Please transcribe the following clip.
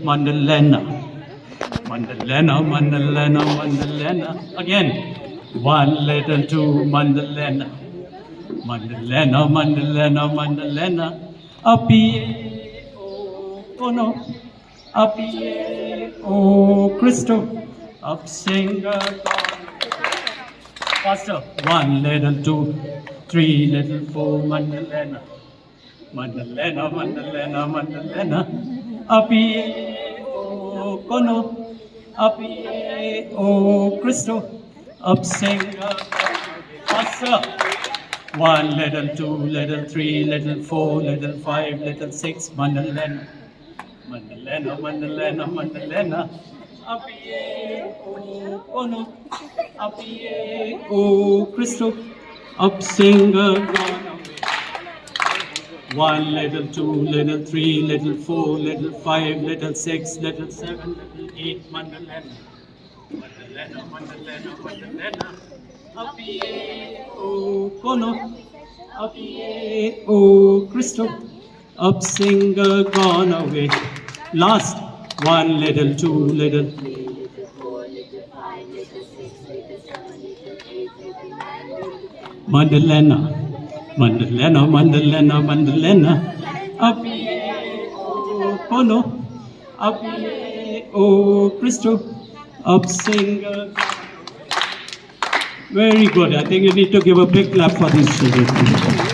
Mandalena. Mandalena, Mandalena, Mandalena. Again. 1, little 2, Mandalena. Mandalena, Mandalena, Mandalena. Apie, oh, Kono. Apie, oh, Cristo. Up singer. Faster. 1, little 2, 3, little 4, Mandalena. Mandalena, Mandalena, Mandalena. Apie, oh, Kono. Apie, oh, Cristo. Up singer. Faster. 1, little 2, little 3, little 4, little 5, little 6, Mandalena. Mandalena, Mandalena, Mandalena. Apie, oh, Kono. Apie, oh, Cristo. Up singer, gone away. 1, little 2, little 3, little 4, little 5, little 6, little 7, little 8, Mandalena. Mandalena, Mandalena, Mandalena. Apie, oh, Kono. Apie, oh, Cristo. Up singer, gone away. Last. 1, little 2, little 3, little 4, little 5, little 6, little 7, little 8, little 9, little 10. Mandalena. Mandalena, Mandalena, Mandalena. Apie, oh, Kono. Apie, oh, Cristo. Up singer. Very good. I think you need to give a big clap for these children.